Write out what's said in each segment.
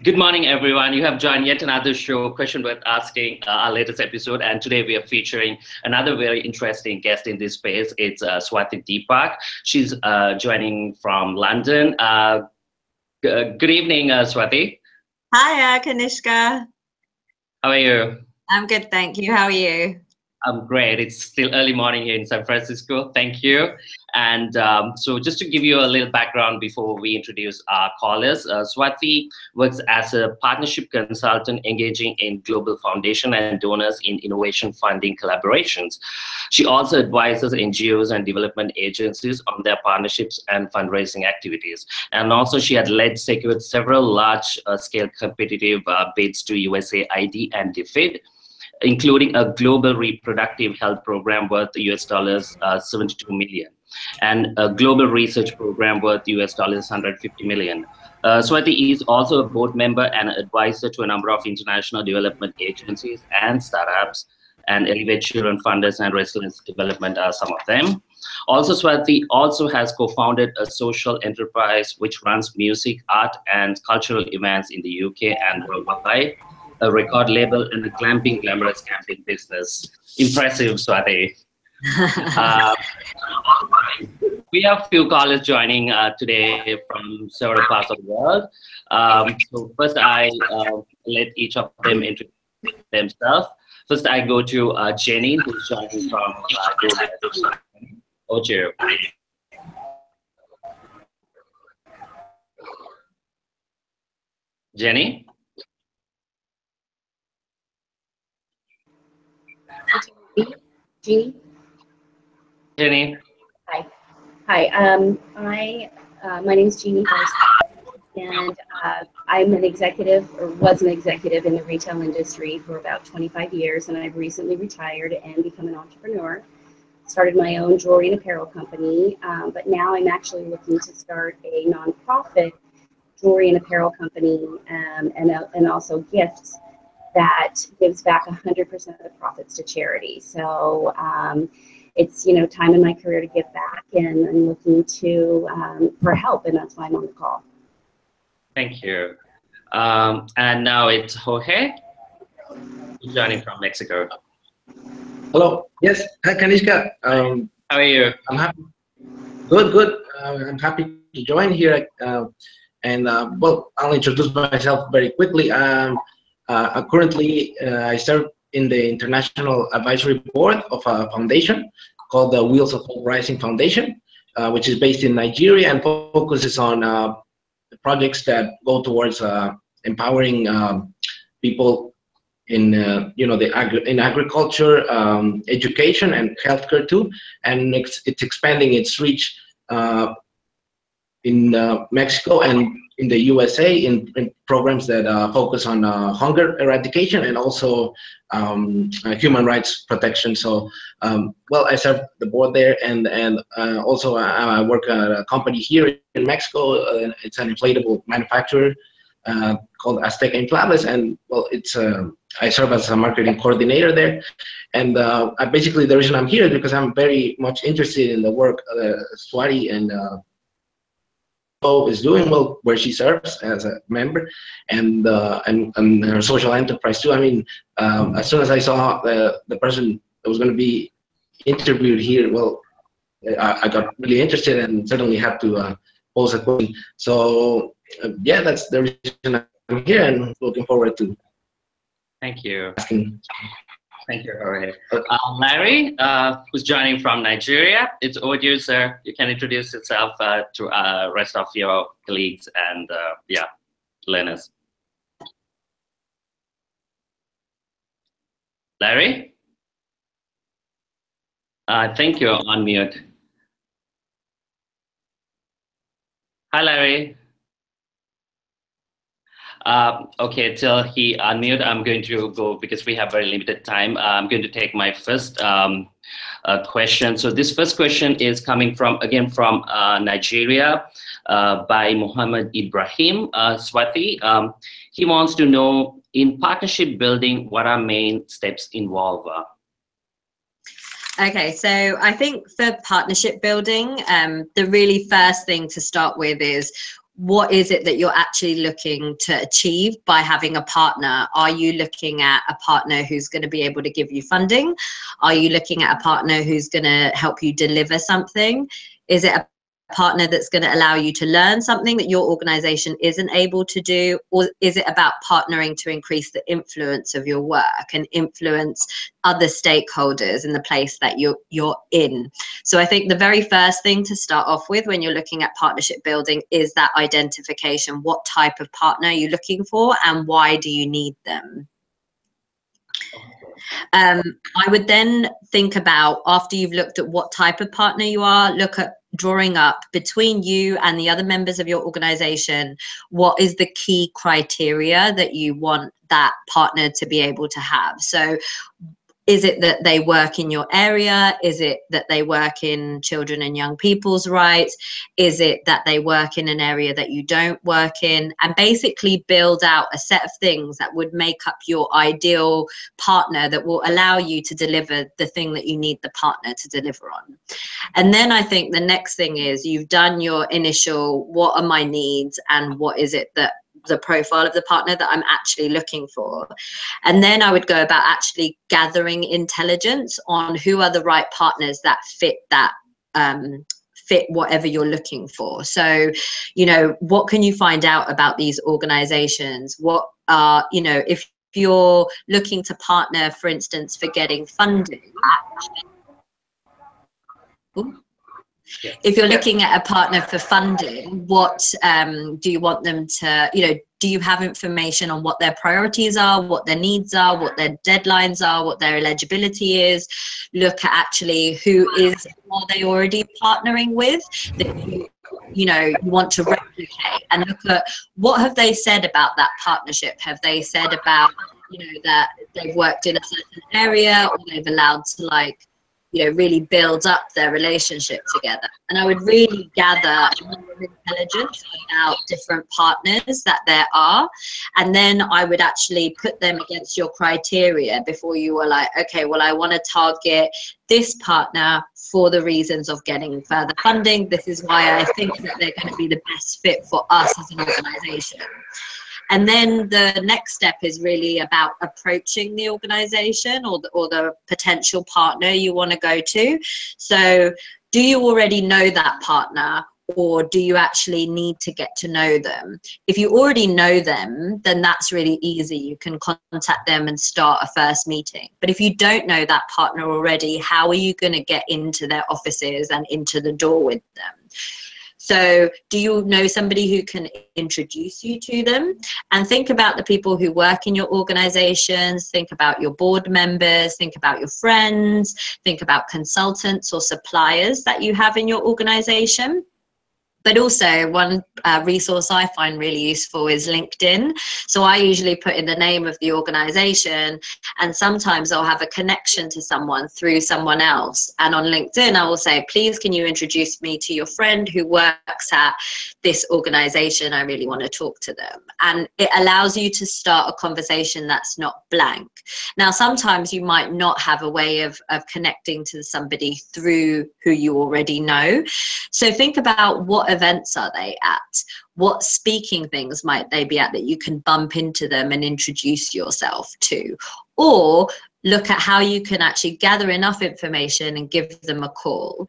Good morning, everyone. You have joined yet another show, Question Worth Asking, our latest episode. And today we are featuring another very interesting guest in this space. It's Swati Deepak. She's joining from London. Good evening, Swati. Hi, Kanishka. How are you? I'm good, thank you. How are you? I'm great. It's still early morning here in San Francisco. Thank you. And so just to give you a little background before we introduce our callers, Swati works as a partnership consultant engaging in global foundation and donors in innovation funding collaborations. She also advises NGOs and development agencies on their partnerships and fundraising activities. And also she had secured several large-scale competitive bids to USAID and DFID, including a global reproductive health program worth US dollars 72 million and a global research program worth US dollars 150 million. Swati is also a board member and advisor to a number of international development agencies and startups, and Elevate Children Funders and Resilience Development are some of them. Also, Swati also has co-founded a social enterprise which runs music, art, and cultural events in the UK and worldwide, a record label, and a glamorous camping business. Impressive, Swati. We have a few callers joining today from several parts of the world. So first, I let each of them introduce themselves. First, I go to Jenny, who's joining from Ojo. Jenny? Jeannie? Jenny? Hi. My name is Jeannie Hurst, and I'm an executive, or was an executive in the retail industry for about 25 years, and I've recently retired and become an entrepreneur. Started my own jewelry and apparel company, but now I'm actually looking to start a nonprofit jewelry and apparel company, and also gifts that gives back 100% of the profits to charity. So it's time in my career to give back, and I'm looking to for help, and that's why I'm on the call. Thank you. And now it's Jorge, joining from Mexico. Hello. Yes. Hi, Kanishka. How are you? I'm happy. Good. I'm happy to join here. Well, I'll introduce myself very quickly. Currently, I serve in the International Advisory Board of a foundation called the Wheels of Hope Rising Foundation, which is based in Nigeria and focuses on projects that go towards empowering people in in agriculture, education, and healthcare too. And it's expanding its reach in Mexico and in the USA in programs that focus on hunger eradication and also human rights protection. So, well, I serve the board there, and also I work at a company here in Mexico. It's an inflatable manufacturer called Azteca Inflables, and well, it's I serve as a marketing coordinator there. And basically, the reason I'm here is because I'm very much interested in the work Swati and is doing, well, where she serves as a member, and her social enterprise too. I mean, as soon as I saw the person that was going to be interviewed here, well, I got really interested and certainly had to pose a question. So yeah, that's the reason I'm here, and looking forward to. Thank you. Asking. Thank you, Jorge. Larry, who's joining from Nigeria. It's audio, sir. You can introduce yourself to rest of your colleagues and learners. Larry? I think you're on mute. Hi, Larry. Okay, till he unmute, I'm going to go because we have very limited time. I'm going to take my first question. So this first question is coming from Nigeria by Muhammad Ibrahim Swati. He wants to know, in partnership building, what are main steps involved? Okay, so I think for partnership building, the really first thing to start with is, what is it that you're actually looking to achieve by having a partner? Are you looking at a partner who's going to be able to give you funding? Are you looking at a partner who's going to help you deliver something? Is it a partner that's going to allow you to learn something that your organization isn't able to do? Or is it about partnering to increase the influence of your work and influence other stakeholders in the place that you're in? So I think the very first thing to start off with when you're looking at partnership building is that identification. What type of partner are you looking for, and why do you need them? I would then think about, after you've looked at what type of partner you are, look at drawing up between you and the other members of your organization, what is the key criteria that you want that partner to be able to have. So is it that they work in your area? Is it that they work in children and young people's rights? Is it that they work in an area that you don't work in? And basically build out a set of things that would make up your ideal partner that will allow you to deliver the thing that you need the partner to deliver on. And then I think the next thing is, you've done your initial, what are my needs and what is it that the profile of the partner that I'm actually looking for. And then I would go about actually gathering intelligence on who are the right partners that fit that, fit whatever you're looking for. So, you know, what can you find out about these organizations? What are, you know, if you're looking to partner, for instance, for getting funding, if you're looking at a partner for funding, what do you want them to, you know, do you have information on what their priorities are, what their needs are, what their deadlines are, what their eligibility is? Look at actually who are they already partnering with that you know, you want to replicate, and look at what have they said about that partnership. Have they said about, you know, that they've worked in a certain area, or they've allowed to, like, you know, really build up their relationship together? And I would really gather intelligence about different partners that there are, and then I would actually put them against your criteria before you were like, okay, well, I want to target this partner for the reasons of getting further funding. This is why I think that they're going to be the best fit for us as an organization. And then the next step is really about approaching the organization or the potential partner you want to go to. So do you already know that partner, or do you actually need to get to know them? If you already know them, then that's really easy. You can contact them and start a first meeting. But if you don't know that partner already, how are you going to get into their offices and into the door with them? So do you know somebody who can introduce you to them? And think about the people who work in your organizations, think about your board members, think about your friends, think about consultants or suppliers that you have in your organization. But also one resource I find really useful is LinkedIn. So I usually put in the name of the organization, and sometimes I'll have a connection to someone through someone else. And on LinkedIn, I will say, please, can you introduce me to your friend who works at this organization? I really want to talk to them. And it allows you to start a conversation that's not blank. Now, sometimes you might not have a way of connecting to somebody through who you already know. So think about, what events are they at? What speaking things might they be at that you can bump into them and introduce yourself to? Or look at how you can actually gather enough information and give them a call.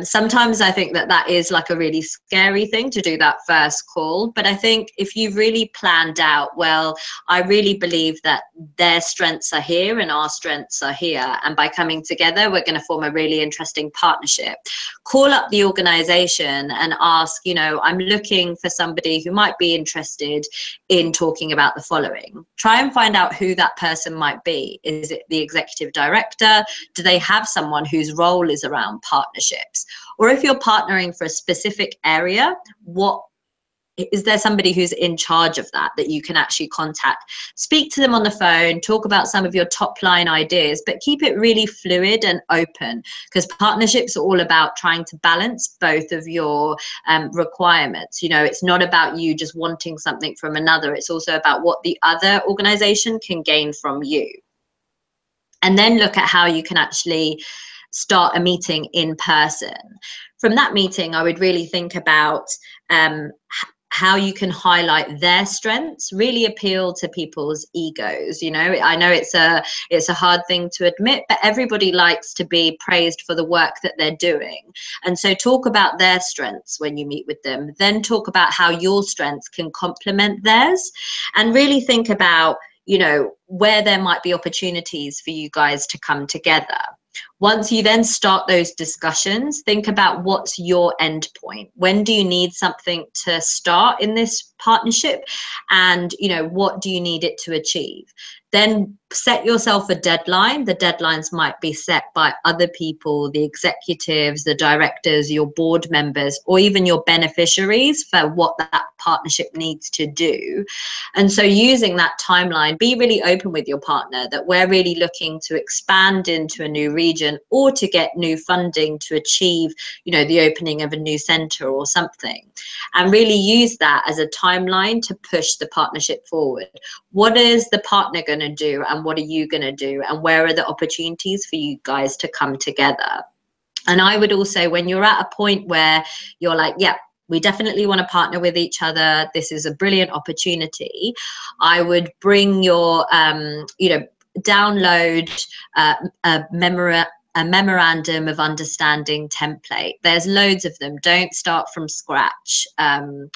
Sometimes I think that is like a really scary thing to do, that first call. But I think if you've really planned out, well, I really believe that their strengths are here and our strengths are here, and by coming together, we're going to form a really interesting partnership. Call up the organization and ask, you know, I'm looking for somebody who might be interested in talking about the following. Try and find out who that person might be. Is it the executive director? Do they have someone whose role is around partnerships? Or if you're partnering for a specific area, is there somebody who's in charge of that you can actually contact? Speak to them on the phone, talk about some of your top line ideas, but keep it really fluid and open, because partnerships are all about trying to balance both of your requirements. You know, it's not about you just wanting something from another. It's also about what the other organization can gain from you. And then look at how you can actually start a meeting in person. From that meeting, I would really think about how you can highlight their strengths, really appeal to people's egos. You know, I know it's a hard thing to admit, but everybody likes to be praised for the work that they're doing. And so talk about their strengths when you meet with them, then talk about how your strengths can complement theirs, and really think about, you know, where there might be opportunities for you guys to come together. Once you then start those discussions, think about what's your end point. When do you need something to start in this partnership? And, you know, what do you need it to achieve? Then set yourself a deadline. The deadlines might be set by other people, the executives, the directors, your board members, or even your beneficiaries for what that partnership needs to do. And so using that timeline, be really open with your partner that we're really looking to expand into a new region or to get new funding to achieve, you know, the opening of a new center or something. And really use that as a timeline to push the partnership forward. What is the partner going to do, and what are you going to do, and where are the opportunities for you guys to come together? And I would also, when you're at a point where you're like, yeah, we definitely want to partner with each other, this is a brilliant opportunity, I would bring your, you know, download a memorandum of understanding template. There's loads of them. Don't start from scratch on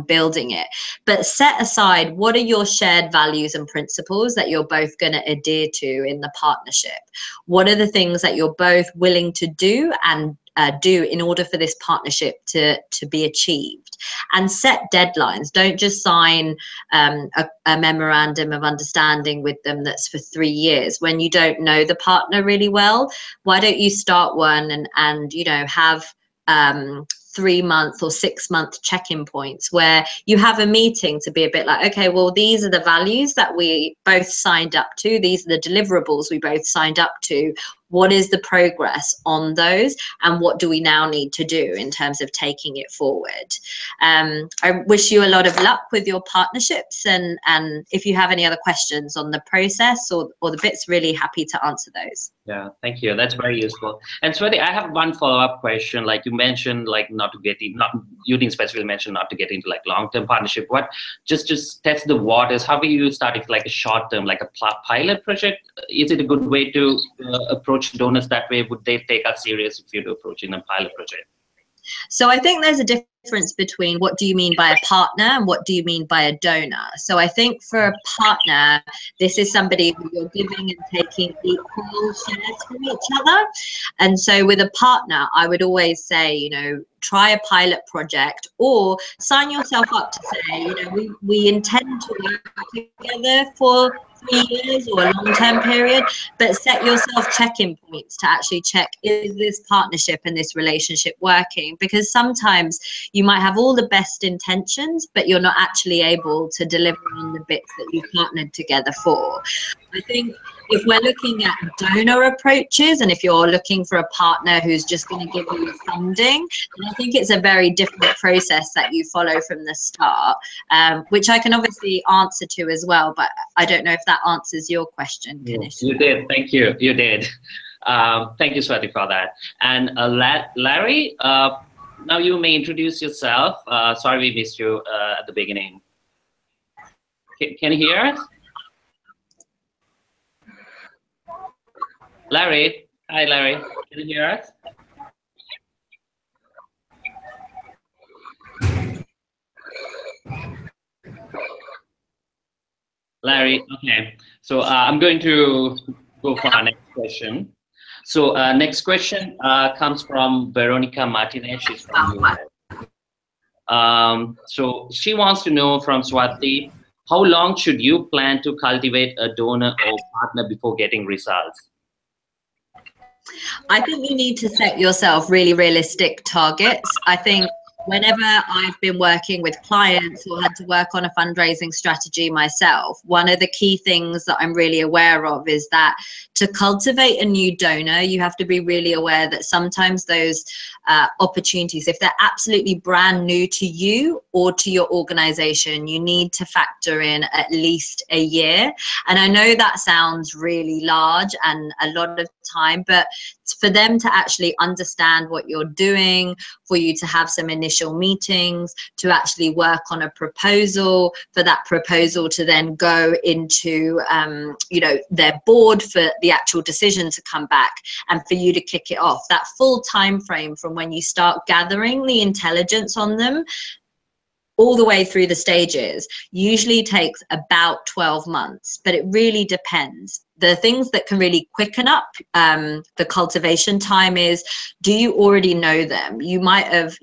building it, but set aside what are your shared values and principles that you're both going to adhere to in the partnership. What are the things that you're both willing to do and do in order for this partnership to be achieved, and set deadlines. Don't just sign a memorandum of understanding with them that's for 3 years when you don't know the partner really well. Why don't you start one and you know, have 3-month or 6-month check-in points where you have a meeting to be a bit like, okay, well, these are the values that we both signed up to, these are the deliverables we both signed up to. What is the progress on those, and what do we now need to do in terms of taking it forward? I wish you a lot of luck with your partnerships, and if you have any other questions on the process or the bits, really happy to answer those. Yeah, thank you. That's very useful. And Swati, I have one follow-up question. Like you mentioned, like not to get in, you didn't specifically mention not to get into like long-term partnership. What just test the waters? How will you start if like a short-term, like a pilot project? Is it a good way to approach donors that way? Would they take us serious if you're approaching a pilot project? So I think there's a difference between what do you mean by a partner and what do you mean by a donor. So I think for a partner, this is somebody who you're giving and taking equal shares from each other. And so with a partner, I would always say, you know, try a pilot project or sign yourself up to say, you know, we intend to work together for 3 years or a long-term period, but set yourself check-in points to actually check, is this partnership and this relationship working? Because sometimes you might have all the best intentions, but you're not actually able to deliver on the bits that you've partnered together for. I think if we're looking at donor approaches, and if you're looking for a partner who's just going to give you funding, then I think it's a very different process that you follow from the start, which I can obviously answer to as well, but I don't know if that answers your question, Kanish. You did. Thank you. You did. Thank you, Swati, for that. And Larry, now you may introduce yourself. Sorry we missed you at the beginning. Can you hear us? Larry, hi Larry, can you hear us? Larry, okay. So I'm going to go for our next question. So next question comes from Veronica Martinez. She's from US. So she wants to know from Swati, how long should you plan to cultivate a donor or partner before getting results? I think you need to set yourself really realistic targets. I think whenever I've been working with clients or had to work on a fundraising strategy myself, one of the key things that I'm really aware of is that to cultivate a new donor, you have to be really aware that sometimes those opportunities, if they're absolutely brand new to you or to your organization, you need to factor in at least a year. And I know that sounds really large and a lot of time, but for them to actually understand what you're doing, for you to have some initial meetings, to actually work on a proposal, for that proposal to then go into, you know, their board, for the actual decision to come back, and for you to kick it off. That full time frame from when you start gathering the intelligence on them all the way through the stages usually takes about 12 months, but it really depends. The things that can really quicken up the cultivation time is, do you already know them? You might have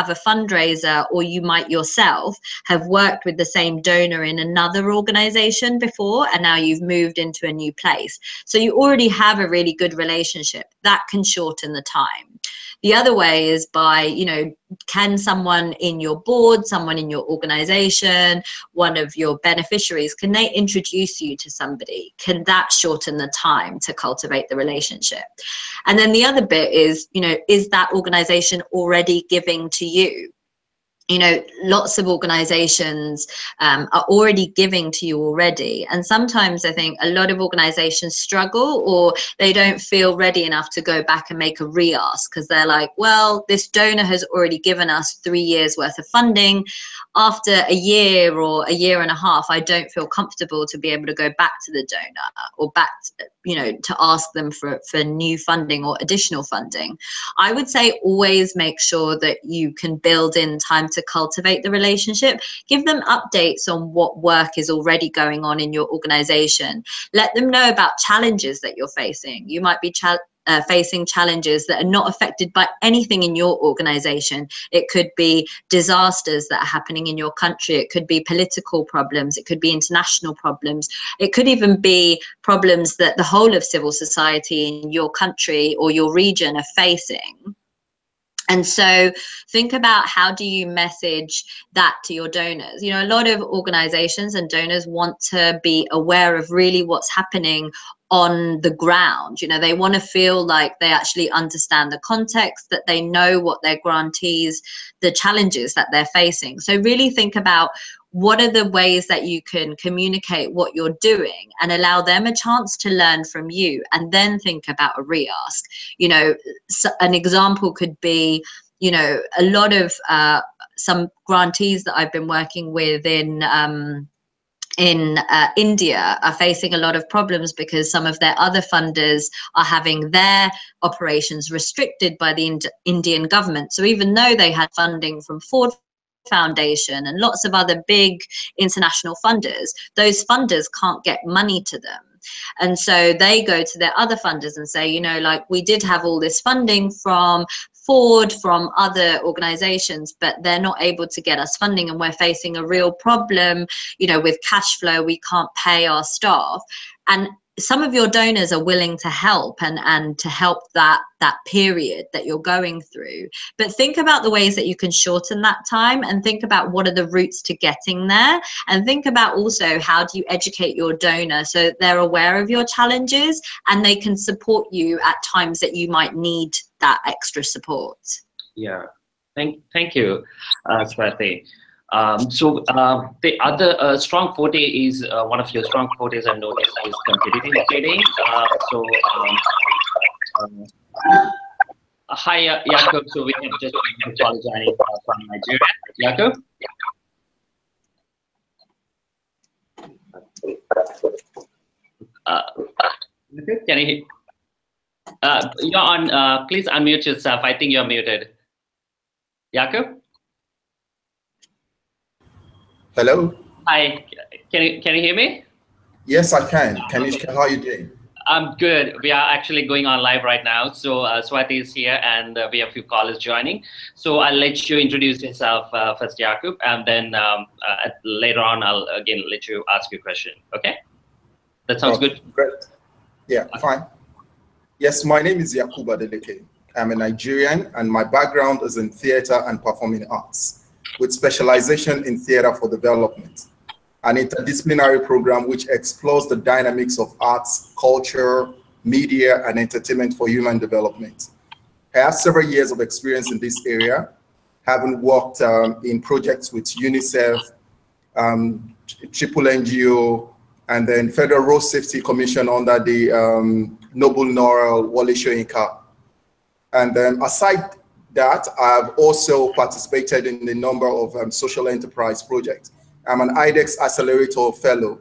a fundraiser, or you might yourself have worked with the same donor in another organization before, and now you've moved into a new place. So you already have a really good relationship. That can shorten the time. The other way is by, you know, can someone in your board, someone in your organization, one of your beneficiaries, can they introduce you to somebody? Can that shorten the time to cultivate the relationship? And then the other bit is, you know, is that organization already giving to you? You know, lots of organizations are already giving to you already. And sometimes I think a lot of organizations struggle, or they don't feel ready enough to go back and make a re-ask, because they're like, well, this donor has already given us 3 years worth of funding. After a year or a year and a half, I don't feel comfortable to be able to go back to the donor, or back to, you know, to ask them for new funding or additional funding. I would say always make sure that you can build in time to cultivate the relationship. Give them updates on what work is already going on in your organization. Let them know about challenges that you're facing. You might be facing challenges that are not affected by anything in your organization. It could be disasters that are happening in your country. It could be political problems. It could be international problems. It could even be problems that the whole of civil society in your country or your region are facing. And so think about, how do you message that to your donors? You know, a lot of organizations and donors want to be aware of really what's happening on the ground. You know, they want to feel like they actually understand the context, that they know what their grantees, the challenges that they're facing. So really think about, what are the ways that you can communicate what you're doing and allow them a chance to learn from you, and then think about a re-ask. You know, so an example could be, you know, a lot of some grantees that I've been working with in India are facing a lot of problems because some of their other funders are having their operations restricted by the Indian government. So even though they had funding from Ford Foundation and lots of other big international funders, those funders can't get money to them. And so they go to their other funders and say, you know, like, we did have all this funding from Ford, from other organizations, but they're not able to get us funding, and we're facing a real problem, you know, with cash flow. We can't pay our staff. And some of your donors are willing to help and to help that period that you're going through. But think about the ways that you can shorten that time, and think about what are the routes to getting there, and think about also, how do you educate your donor so they're aware of your challenges and they can support you at times that you might need that extra support. Yeah, thank you, Swati. So the other strong forte is, one of your strong fortes I've noticed is competitive trading. Hi, Jakob. So we have just been joining from Nigeria. Jakob? Can you hear? You're on. Please unmute yourself. I think you're muted. Jakob? Hello. Hi. Can you hear me? Yes, I can. How are you doing? I'm good. We are actually going on live right now. So Swati is here, and we have a few callers joining. So I'll let you introduce yourself first, Jakob, and then later on I'll again let you ask your question. Okay? That sounds good. Great. Yeah, fine. Yes, my name is Yakubu Adeleke. I'm a Nigerian, and my background is in theater and performing arts, with specialization in theater for development, an interdisciplinary program which explores the dynamics of arts, culture, media, and entertainment for human development. I have several years of experience in this area, having worked in projects with UNICEF, Triple NGO, and then Federal Road Safety Commission under the Noble Noral Wole Soyinka And aside that, I've also participated in a number of social enterprise projects. I'm an IDEX Accelerator Fellow.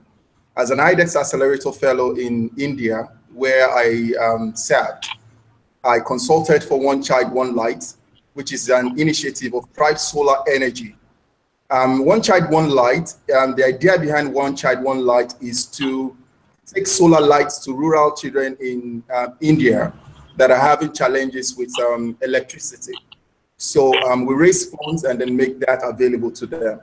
As an IDEX Accelerator Fellow in India, where I served, I consulted for One Child, One Light, which is an initiative of private solar energy. One Child, One Light, the idea behind One Child, One Light is to take solar lights to rural children in India that are having challenges with electricity. So we raise funds and then make that available to them.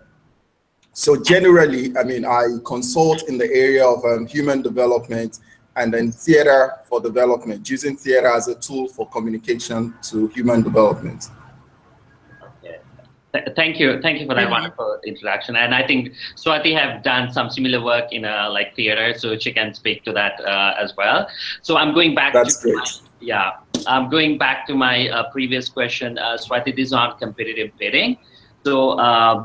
So generally, I mean, I consult in the area of human development and then theater for development, using theater as a tool for communication to human development. Okay. Thank you for that wonderful introduction. And I think Swati have done some similar work in like theater, so she can speak to that as well. So I'm going back. That's great. I'm going back to my previous question. Swati, this is on competitive bidding. So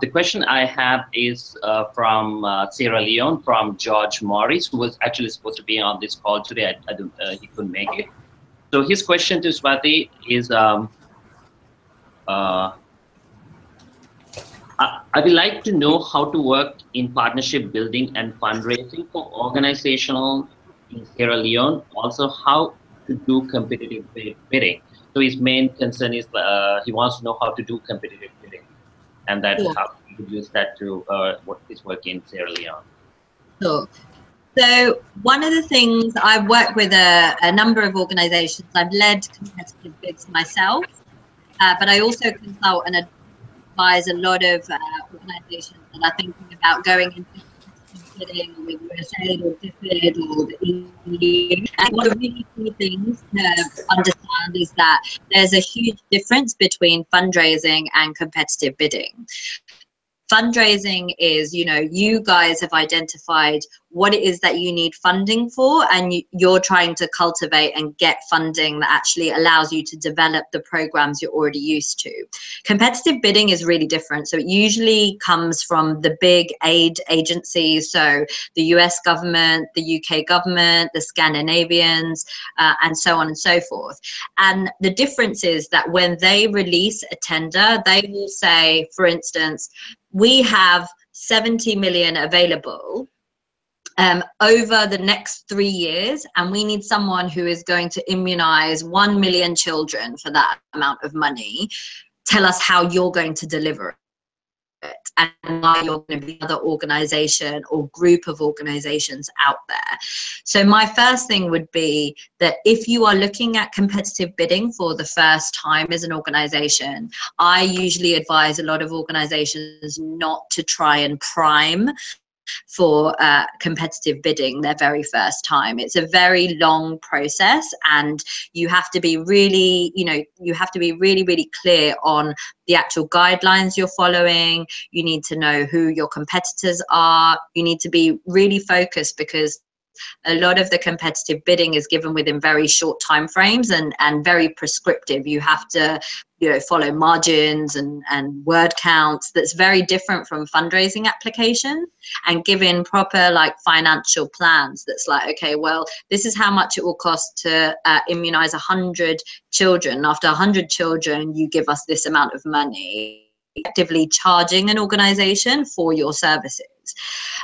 the question I have is from Sierra Leone, from George Morris, who was actually supposed to be on this call today. He couldn't make it. So his question to Swati is, I would like to know how to work in partnership building and fundraising for organizational in Sierra Leone. Also, how to do competitive bidding. So his main concern is he wants to know how to do competitive bidding, and that how he would use that to what his work in Sierra Leone. Sure. So one of the things, I've worked with a number of organizations. I've led competitive bids myself, but I also consult and advise a lot of organizations that are thinking about going into competitive bidding with USAID or DFID or the EU. And one of the really key things to understand is that there's a huge difference between fundraising and competitive bidding. Fundraising is, you know, you guys have identified what it is that you need funding for, and you're trying to cultivate and get funding that actually allows you to develop the programs you're already used to. Competitive bidding is really different. So it usually comes from the big aid agencies, so the US government, the UK government, the Scandinavians, and so on and so forth. And the difference is that when they release a tender, they will say, for instance, we have 70 million available over the next 3 years, and we need someone who is going to immunize 1 million children for that amount of money. Tell us how you're going to deliver it and why you're going to be another organization or group of organizations out there. So my first thing would be that if you are looking at competitive bidding for the first time as an organization, I usually advise a lot of organizations not to try and prime for competitive bidding their very first time. It's a very long process, and you have to be really, you know, you have to be really, really clear on the actual guidelines you're following. You need to know who your competitors are. You need to be really focused, because a lot of the competitive bidding is given within very short time frames and very prescriptive. You have to, you know, follow margins and word counts. That's very different from fundraising applications, and giving proper like financial plans. That's like, okay, well, this is how much it will cost to immunize 100 children. After 100 children, you give us this amount of money. Effectively charging an organization for your services.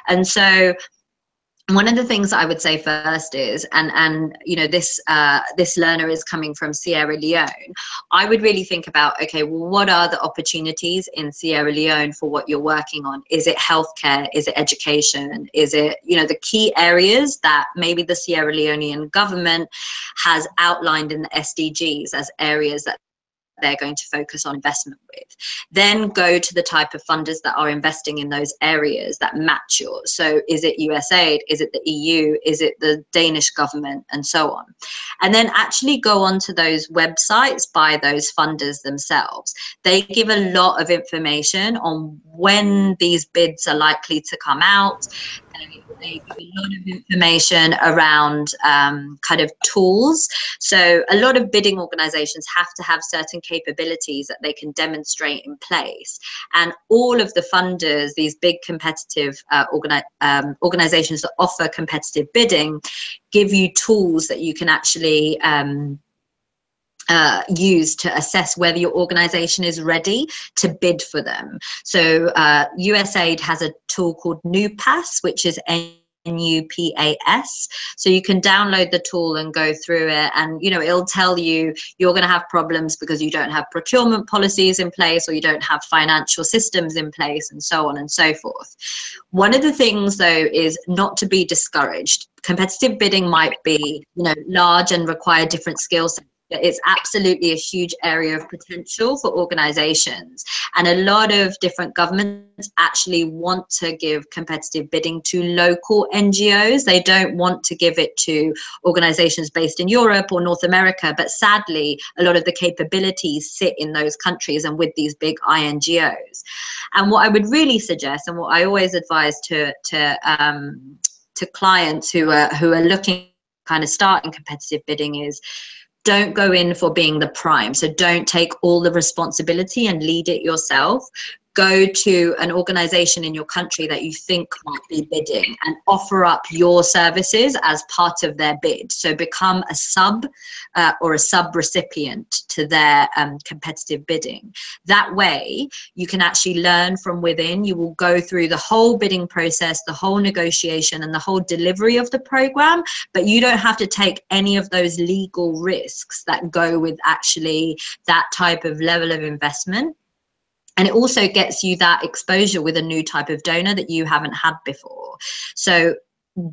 And so one of the things I would say first is, and you know, this learner is coming from Sierra Leone, I would really think about, okay, well, what are the opportunities in Sierra Leone for what you're working on? Is it healthcare? Is it education? Is it, you know, the key areas that maybe the Sierra Leonean government has outlined in the SDGs as areas that they're going to focus on investment with? Then go to the type of funders that are investing in those areas that match yours. So is it USAID? Is it the EU? Is it the Danish government? And so on. And then actually go onto those websites by those funders themselves. They give a lot of information on when these bids are likely to come out. They give a lot of information around kind of tools. So a lot of bidding organizations have to have certain capabilities that they can demonstrate in place. And all of the funders, these big competitive organizations that offer competitive bidding, give you tools that you can actually used to assess whether your organization is ready to bid for them. So USAID has a tool called NUPAS, which is NUPAS. So you can download the tool and go through it, and it'll tell you you're going to have problems because you don't have procurement policies in place, or you don't have financial systems in place, and so on and so forth. One of the things though is not to be discouraged. Competitive bidding might be large and require different skill sets. It's absolutely a huge area of potential for organizations, and a lot of different governments actually want to give competitive bidding to local NGOs. They don't want to give it to organizations based in Europe or North America, but sadly a lot of the capabilities sit in those countries and with these big INGOs. And what I would really suggest, and what I always advise to clients who are looking kind of starting competitive bidding is, don't go in for being the prime. So don't take all the responsibility and lead it yourself. Go to an organization in your country that you think might be bidding and offer up your services as part of their bid. So become a sub or a sub-recipient to their competitive bidding. That way, you can actually learn from within. You will go through the whole bidding process, the whole negotiation, and the whole delivery of the program, but you don't have to take any of those legal risks that go with actually that type of level of investment. And it also gets you that exposure with a new type of donor that you haven't had before. So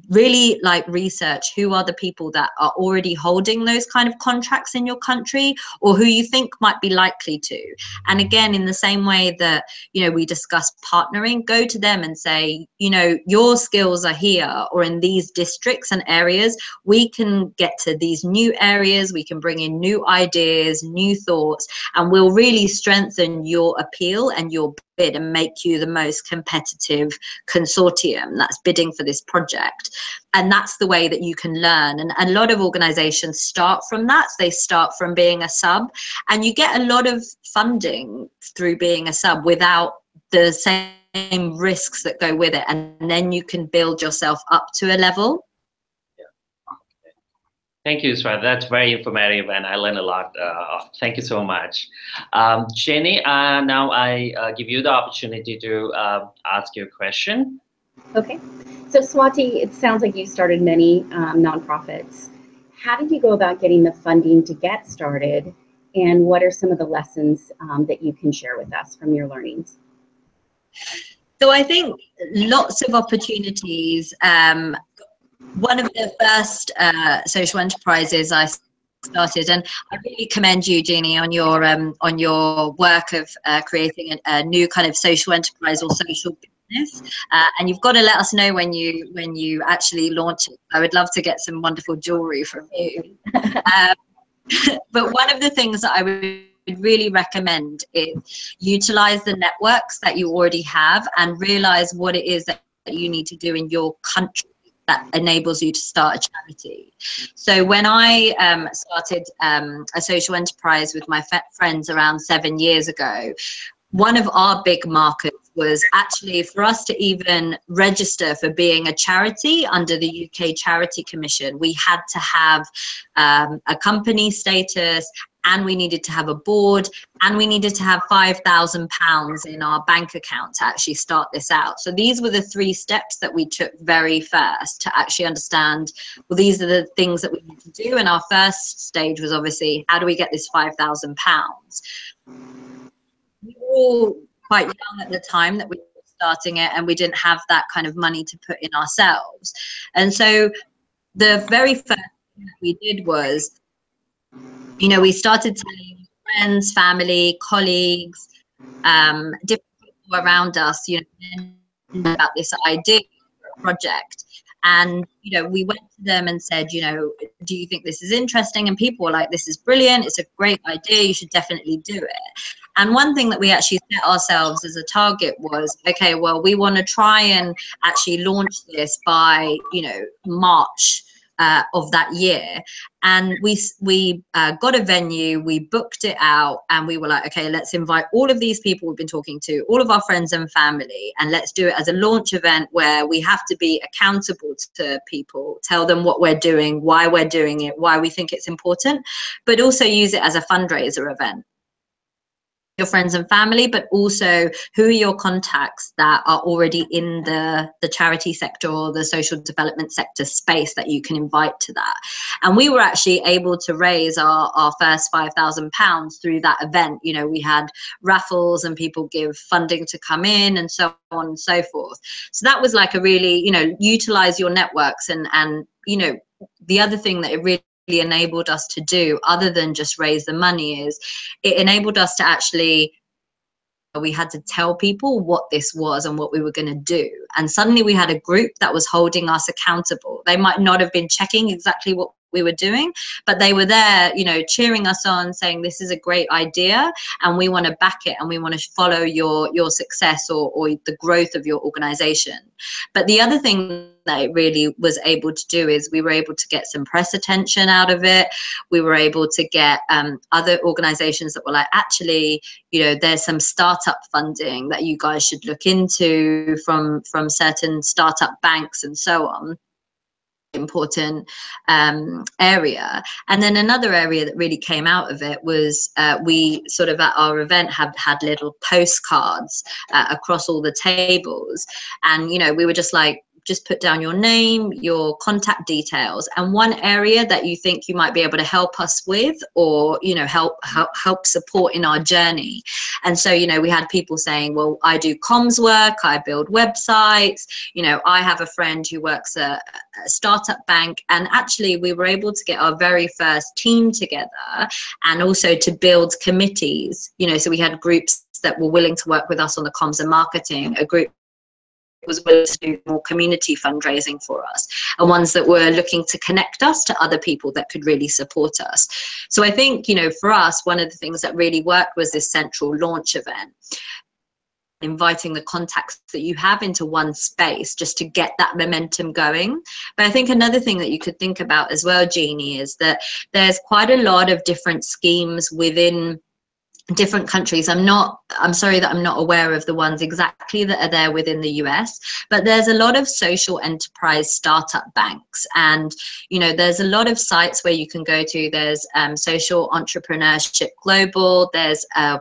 really research who are the people that are already holding those kind of contracts in your country, or who you think might be likely to. And again, in the same way that we discuss partnering, go to them and say, your skills are here, or in these districts and areas, we can get to these new areas, we can bring in new ideas, new thoughts, and we'll really strengthen your appeal and your bid and make you the most competitive consortium that's bidding for this project. And that's the way that you can learn. And a lot of organizations start from that. They start from being a sub, and you get a lot of funding through being a sub without the same risks that go with it. And then you can build yourself up to a level. Thank you, Swati. That's very informative, and I learned a lot. Thank you so much. Jenny, now I give you the opportunity to ask your question. Okay. So Swati, it sounds like you started many nonprofits. How did you go about getting the funding to get started, and what are some of the lessons that you can share with us from your learnings? So I think lots of opportunities. One of the first social enterprises I started, and I really commend you, Jeannie, on your work of creating a new kind of social enterprise or social business. And you've got to let us know when you actually launch it. I would love to get some wonderful jewelry from you. But one of the things that I would really recommend is utilize the networks that you already have and realize what it is that you need to do in your country that enables you to start a charity. So when I started a social enterprise with my friends around 7 years ago, one of our big markets was actually for us to even register for being a charity under the UK Charity Commission. We had to have a company status, and we needed to have a board, and we needed to have £5,000 in our bank account to actually start this out. So these were the 3 steps that we took very first to actually understand, well, these are the things that we need to do. And our first stage was obviously, how do we get this £5,000? We were all quite young at the time that we were starting it, and we didn't have that kind of money to put in ourselves. And so the very first thing that we did was, we started telling friends, family, colleagues, different people around us, about this idea project. And, we went to them and said, do you think this is interesting? And people were like, this is brilliant. It's a great idea. You should definitely do it. And one thing that we actually set ourselves as a target was, okay, well, we want to try and actually launch this by, March of that year. And we got a venue, we booked it out, and we were like, okay, let's invite all of these people we've been talking to, all of our friends and family, and let's do it as a launch event where we have to be accountable to people, tell them what we're doing, why we're doing it, why we think it's important, but also use it as a fundraiser event. Your friends and family, but also who are your contacts that are already in the charity sector or the social development sector space that you can invite to that. And we were actually able to raise our first £5,000 through that event. You know, we had raffles and people give funding to come in and so on and so forth. So that was like a really, you know, utilize your networks. And you know, the other thing that it really enabled us to do, other than just raise the money, is it enabled us to actually, we had to tell people what this was and what we were going to do. And suddenly we had a group that was holding us accountable. They might not have been checking exactly what we were doing, but they were there, you know, cheering us on, saying this is a great idea and we want to back it and we want to follow your success or the growth of your organization. But the other thing that it really was able to do is we were able to get some press attention out of it. We were able to get other organizations that were like, actually, you know, there's some startup funding that you guys should look into from certain startup banks and so on. Important area. And then another area that really came out of it was we sort of at our event had little postcards across all the tables, and you know, we were just like, just put down your name, your contact details, and one area that you think you might be able to help us with, or you know, help support in our journey. And so, you know, we had people saying, well, I do comms work, I build websites, you know, I have a friend who works at a startup bank. And actually we were able to get our very first team together, and also to build committees, you know, so we had groups that were willing to work with us on the comms and marketing, a group was willing to do more community fundraising for us, and ones that were looking to connect us to other people that could really support us. So I think, you know, for us, one of the things that really worked was this central launch event, inviting the contacts that you have into one space just to get that momentum going. But I think another thing that you could think about as well, Jeannie, is that there's quite a lot of different schemes within different countries. I'm sorry that I'm not aware of the ones exactly that are there within the US, but there's a lot of social enterprise startup banks, and you know, there's a lot of sites where you can go to. There's Social Entrepreneurship Global, there's a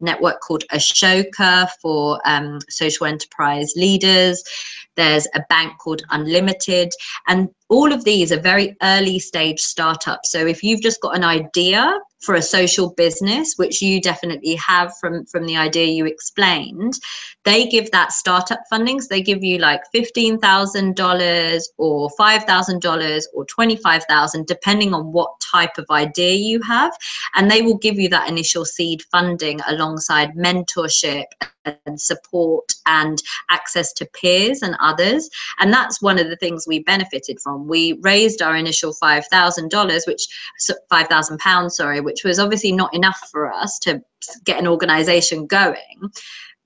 network called Ashoka for social enterprise leaders, there's a bank called Unlimited, and all of these are very early stage startups. So if you've just got an idea for a social business, which you definitely have from the idea you explained, they give that startup funding. So they give you like $15,000 or $5,000 or $25,000, depending on what type of idea you have. And they will give you that initial seed funding alongside mentorship and support and access to peers and others. And that's one of the things we benefited from. We raised our initial £5,000, £5,000, sorry, which was obviously not enough for us to get an organization going.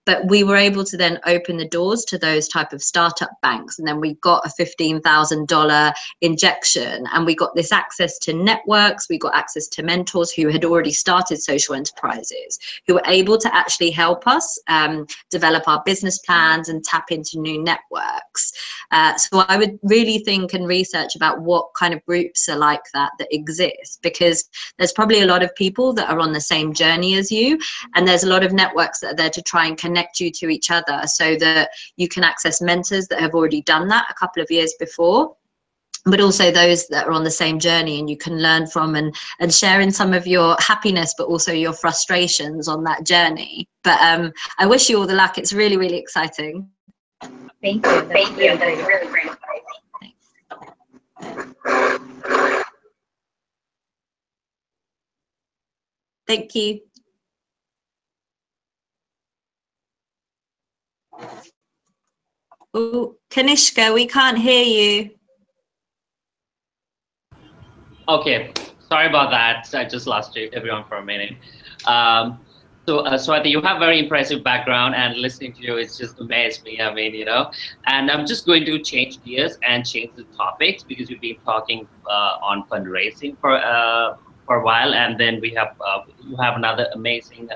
But we were able to then open the doors to those type of startup banks. And then we got a $15,000 injection, and we got this access to networks. We got access to mentors who had already started social enterprises, who were able to actually help us develop our business plans and tap into new networks. So I would really think and research about what kind of groups are like that exist, because there's probably a lot of people that are on the same journey as you, and there's a lot of networks that are there to try and connect you to each other, so that you can access mentors that have already done that a couple of years before, but also those that are on the same journey, and you can learn from and share in some of your happiness, but also your frustrations on that journey. But I wish you all the luck. It's really, really exciting. Thank you. Thank you. That's really great. Thank you. Oh, Kanishka, we can't hear you. Okay, sorry about that. I just lost everyone for a minute. So, Swati, you have very impressive background, and listening to you, it's just amazed me. I mean, and I'm just going to change gears and change the topics because you've been talking on fundraising for a while, and then we have you have another amazing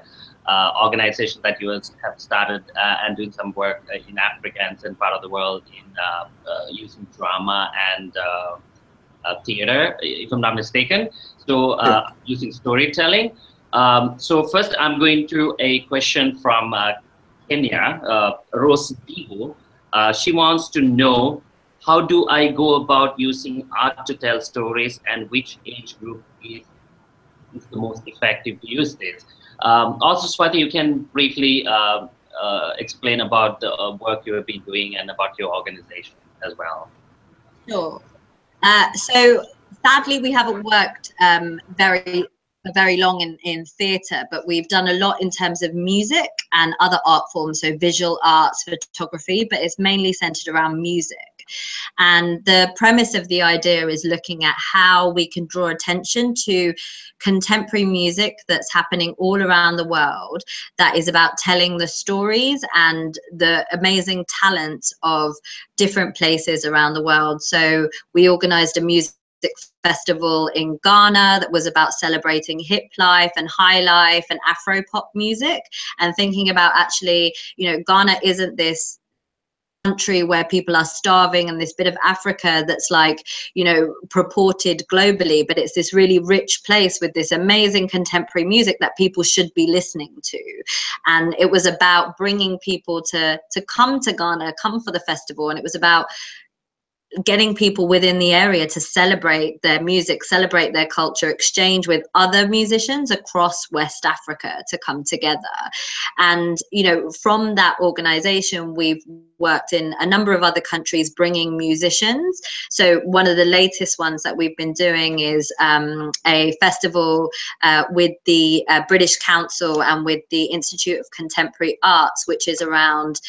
organization that you have started and doing some work in Africa and some part of the world in using drama and theater, if I'm not mistaken. So using storytelling. So first, I'm going to a question from Kenya, Rose Divo. She wants to know, how do I go about using art to tell stories, and which age group is the most effective to use this? Also, Swati, you can briefly explain about the work you have been doing and about your organization as well. Sure. So sadly, we haven't worked very long in theatre, but we've done a lot in terms of music and other art forms, so visual arts, photography, but it's mainly centered around music. And the premise of the idea is looking at how we can draw attention to contemporary music that's happening all around the world, that is about telling the stories and the amazing talent of different places around the world. So we organized a music festival in Ghana that was about celebrating hip life and high life and Afro pop music, and thinking about actually, Ghana isn't this country where people are starving and this bit of Africa that's like, purported globally, but it's this really rich place with this amazing contemporary music that people should be listening to. And it was about bringing people to come to Ghana, come for the festival, and it was about getting people within the area to celebrate their music, celebrate their culture, exchange with other musicians across West Africa to come together. And, from that organization, we've worked in a number of other countries bringing musicians. So one of the latest ones that we've been doing is a festival with the British Council and with the Institute of Contemporary Arts, which is around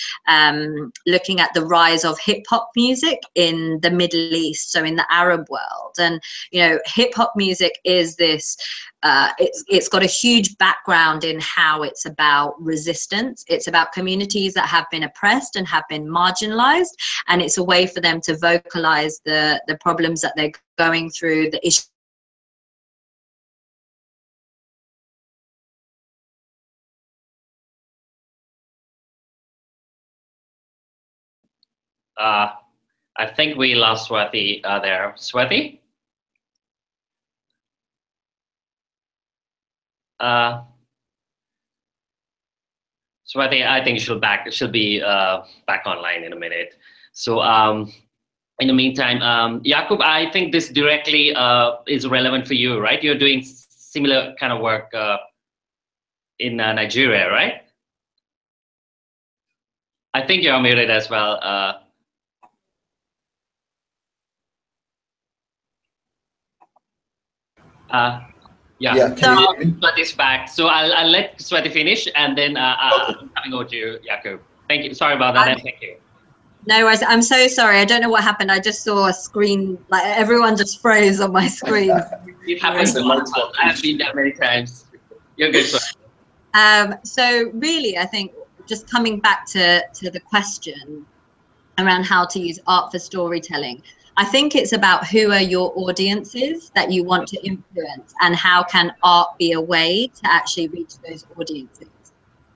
looking at the rise of hip hop music in the Middle East, so in the Arab world. And hip hop music is this it's got a huge background in how it's about resistance. It's about communities that have been oppressed and have been marginalized, and it's a way for them to vocalize the problems that they're going through, the issues. I think we lost Swati there. Swati? Swati, I think she'll be back online in a minute. So in the meantime, Jakub, I think this directly is relevant for you, right? You're doing similar kind of work in Nigeria, right? I think you're muted as well. Yeah. Swati's back. So I'll let Swati finish, and then I'm coming over to you, Jakub. Thank you. Sorry about that. Thank you. No worries. I'm so sorry. I don't know what happened. I just saw a screen, like everyone just froze on my screen. It happens a lot. I have been there many times. You're good, Swati. So really, I think just coming back to the question around how to use art for storytelling, I think it's about who are your audiences that you want to influence, and how can art be a way to actually reach those audiences.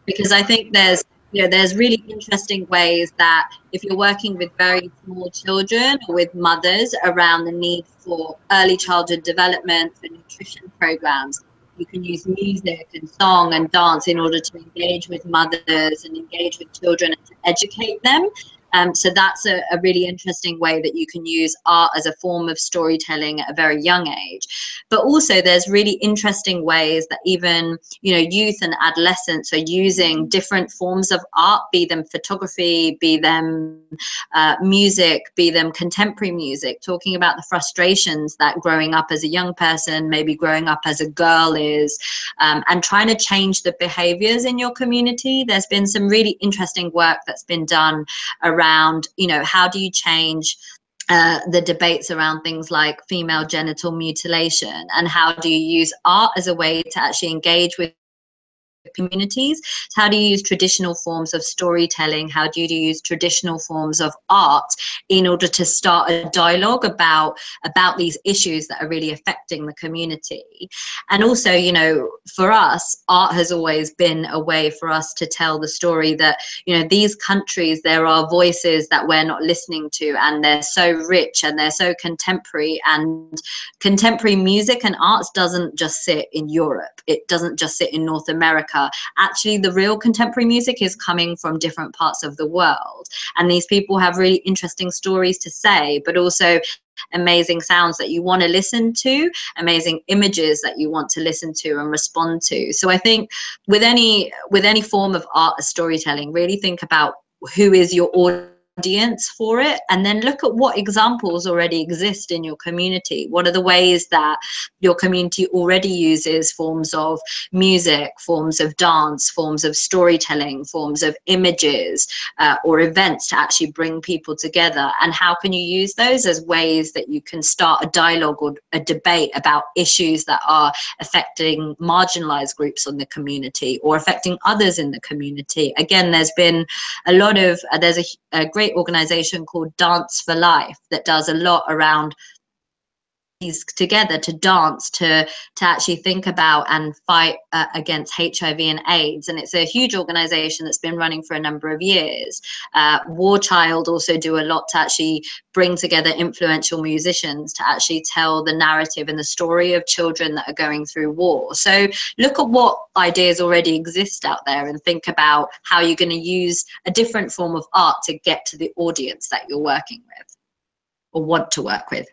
Because I think there's really interesting ways that if you're working with very small children or with mothers around the need for early childhood development and nutrition programs, you can use music and song and dance in order to engage with mothers and engage with children and to educate them. So that's a really interesting way that you can use art as a form of storytelling at a very young age. But also there's really interesting ways that even, youth and adolescents are using different forms of art, be them photography, be them music, be them contemporary music, talking about the frustrations that growing up as a young person, maybe growing up as a girl is, and trying to change the behaviors in your community. There's been some really interesting work that's been done around, how do you change the debates around things like female genital mutilation, and how do you use art as a way to actually engage with communities. So how do you use traditional forms of storytelling? How do you use traditional forms of art in order to start a dialogue about these issues that are really affecting the community? And also, you know, for us, art has always been a way for us to tell the story that, you know, these countries, there are voices that we're not listening to, and they're so rich and they're so contemporary, and contemporary music and arts doesn't just sit in Europe. It doesn't just sit in North America. Actually, the real contemporary music is coming from different parts of the world. And these people have really interesting stories to say, but also amazing sounds that you want to listen to, amazing images that you want to listen to and respond to. So I think with any form of art or storytelling, really think about who is your audience for it, and then look at what examples already exist in your community. What are the ways that your community already uses forms of music, forms of dance, forms of storytelling, forms of images, or events to actually bring people together? And how can you use those as ways that you can start a dialogue or a debate about issues that are affecting marginalized groups in the community or affecting others in the community? Again, there's been a lot of, there's a great organization called Dance for Life that does a lot around these together to dance, to actually think about and fight against HIV and AIDS. And it's a huge organization that's been running for a number of years. War Child also do a lot to actually bring together influential musicians to actually tell the narrative and the story of children that are going through war. So look at what ideas already exist out there and think about how you're going to use a different form of art to get to the audience that you're working with or want to work with.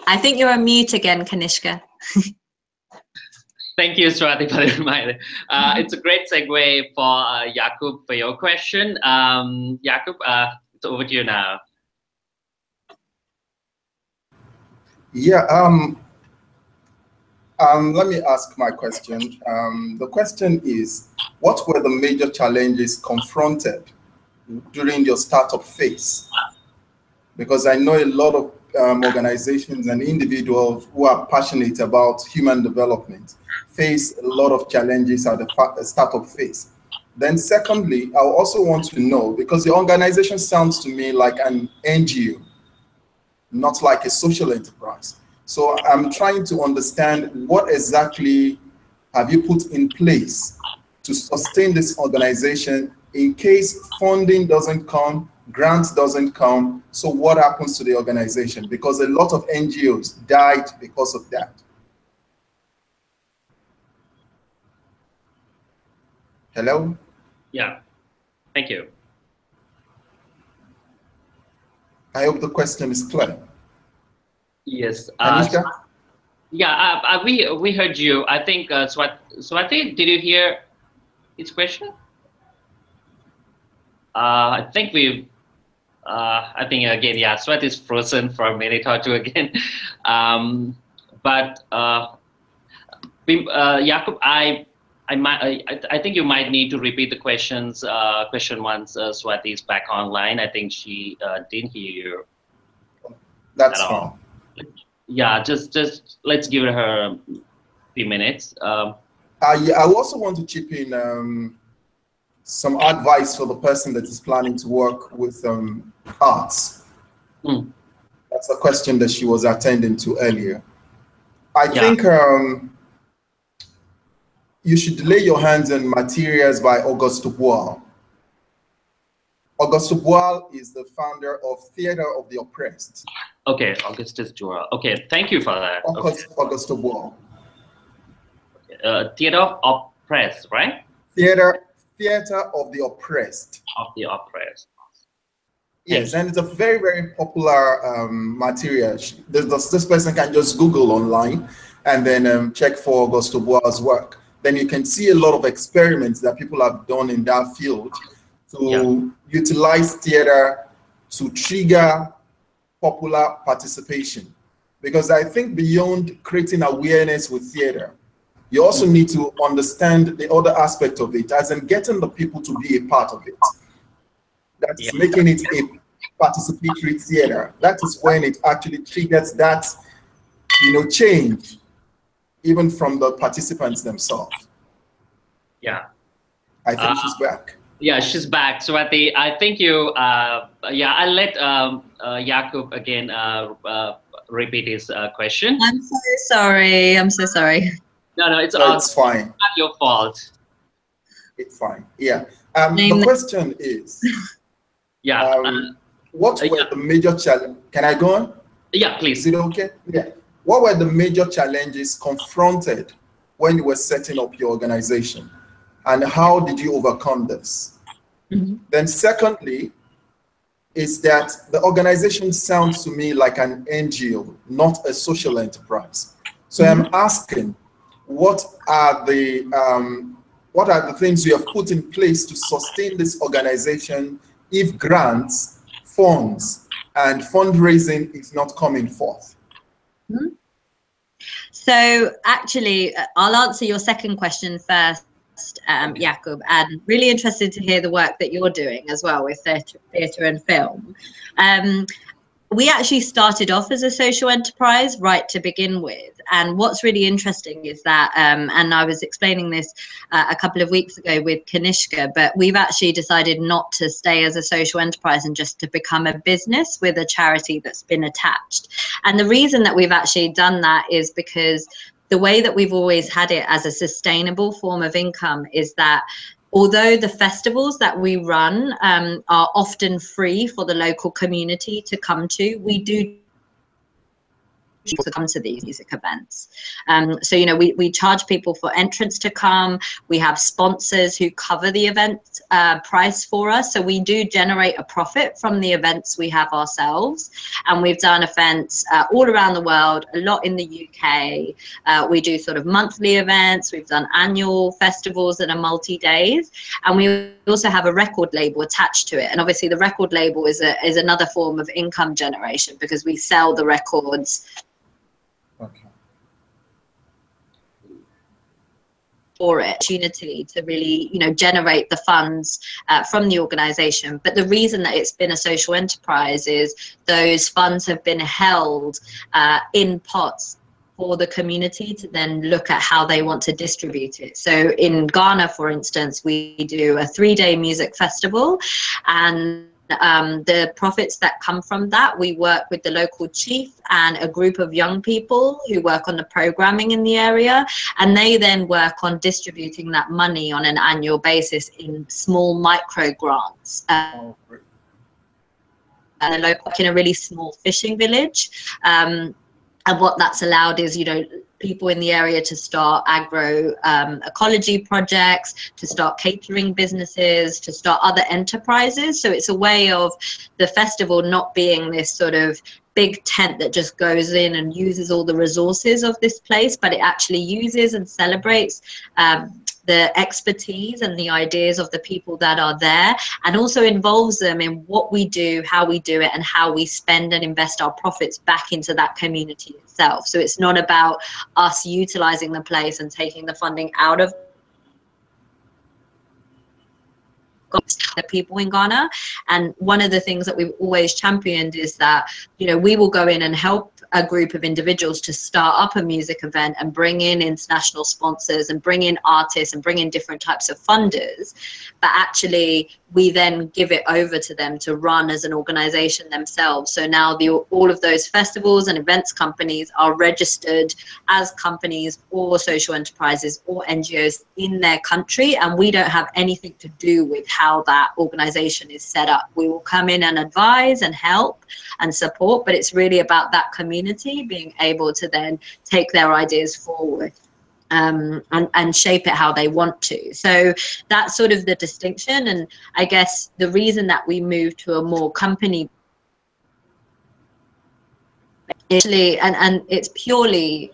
I think you're on mute again, Kanishka. Thank you, Swati, for the reminder. It's a great segue for Jakub for your question. Jakub, it's over to you now. Yeah, let me ask my question. The question is, what were the major challenges confronted during your startup phase? Because I know a lot of organizations and individuals who are passionate about human development face a lot of challenges at the startup phase. Then secondly, I also want to know, because the organization sounds to me like an NGO, not like a social enterprise. So I'm trying to understand, what exactly have you put in place to sustain this organization in case funding doesn't come, grants doesn't come? So what happens to the organization? Because a lot of NGOs died because of that. Hello? Yeah, thank you. I hope the question is clear. Yes. Yeah, we heard you. I think Swati, did you hear his question? I think again, yeah, Swati is frozen for a minute or two again. Jakub, I think you might need to repeat the question once Swati is back online. I think she didn't hear you. That's fine. Yeah, just let's give her a few minutes. Yeah, I also want to chip in some advice for the person that is planning to work with arts. That's a question that she was attending to earlier. I think you should lay your hands on materials by Auguste Boal. Auguste Boal is the founder of Theater of the Oppressed. Okay, Auguste Boal. Okay, thank you for that. Auguste Boal. Theater of Oppressed, right? Theater of the Oppressed. Of the Oppressed. Yes, and it's a very, very popular material. This person can just Google online and then check for Auguste Boal's work. Then you can see a lot of experiments that people have done in that field to utilize theater to trigger popular participation. Because I think beyond creating awareness with theater, you also need to understand the other aspect of it, as in getting the people to be a part of it. That is making it a participatory theater. That is when it actually triggers that, change, even from the participants themselves. Yeah. I think she's back. Yeah, she's back. Swati, I think you, yeah, I'll let Jakub again repeat his question. I'm so sorry. I'm so sorry. No, it's No, it's fine. Not your fault. It's fine. Yeah. The question is, yeah. What were the major challenges? Can I go on? Yeah, please. Is it okay? Yeah. What were the major challenges confronted when you were setting up your organization? And how did you overcome this? Mm-hmm. Then secondly, is that the organization sounds to me like an NGO, not a social enterprise. So I'm asking, what are the things you have put in place to sustain this organization if grants, funds, and fundraising is not coming forth? Mm-hmm. So actually, I'll answer your second question first, Jakub, and really interested to hear the work that you're doing as well with theatre and film. We actually started off as a social enterprise right to begin with. And what's really interesting is that, and I was explaining this a couple of weeks ago with Kanishka, but we've actually decided not to stay as a social enterprise and just to become a business with a charity that's been attached. And the reason that we've actually done that is because the way that we've always had it as a sustainable form of income is that although the festivals that we run are often free for the local community to come to, we do to come to these music events. So, you know, we charge people for entrance to come. We have sponsors who cover the event price for us. So we do generate a profit from the events we have ourselves. And we've done events all around the world, a lot in the UK. We do sort of monthly events. We've done annual festivals that are multi-days. And we also have a record label attached to it. And obviously the record label is another form of income generation because we sell the records for it, opportunity to really, you know, generate the funds from the organization. But the reason that it's been a social enterprise is those funds have been held in pots for the community to then look at how they want to distribute it. So in Ghana, for instance, we do a 3-day music festival, and the profits that come from that, we work with the local chief and a group of young people who work on the programming in the area, and they then work on distributing that money on an annual basis in small micro grants. And a local, in a really small fishing village, and what that's allowed is, you know, people in the area to start agro ecology projects, to start catering businesses, to start other enterprises. So it's a way of the festival not being this sort of big tent that just goes in and uses all the resources of this place, but it actually uses and celebrates the expertise and the ideas of the people that are there, and also involves them in what we do, how we do it, and how we spend and invest our profits back into that community itself. So it's not about us utilizing the place and taking the funding out of the people in Ghana. And one of the things that we've always championed is that, you know, we will go in and help a group of individuals to start up a music event and bring in international sponsors and bring in artists and bring in different types of funders, but actually we then give it over to them to run as an organization themselves. So now all of those festivals and events companies are registered as companies or social enterprises or NGOs in their country, and we don't have anything to do with how that organization is set up. We will come in and advise and help and support, but it's really about that community being able to then take their ideas forward and shape it how they want to. So that's sort of the distinction. And I guess the reason that we moved to a more company actually, and it's purely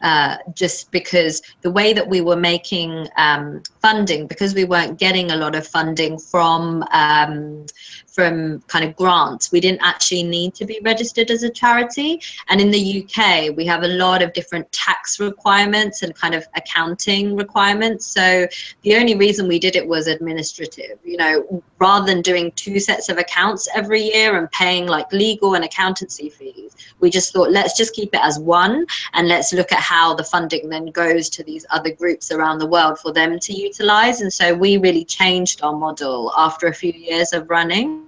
just because the way that we were making funding, because we weren't getting a lot of funding from from kind of grants, we didn't actually need to be registered as a charity. And in the UK, we have a lot of different tax requirements and kind of accounting requirements. So the only reason we did it was administrative. You know, rather than doing 2 sets of accounts every year and paying like legal and accountancy fees, we just thought, let's just keep it as one, and let's look at how the funding then goes to these other groups around the world for them to utilize. And so we really changed our model after a few years of running.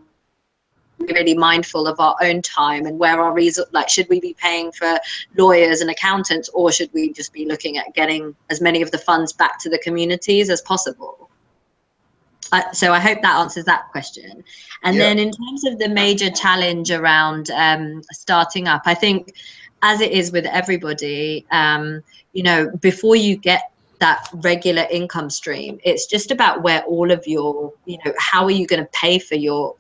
We're really mindful of our own time and where our resources, like, should we be paying for lawyers and accountants, or should we just be looking at getting as many of the funds back to the communities as possible? So I hope that answers that question. And then in terms of the major challenge around starting up, I think, as it is with everybody, you know, before you get that regular income stream, it's just about where all of your, you know, how are you going to pay for your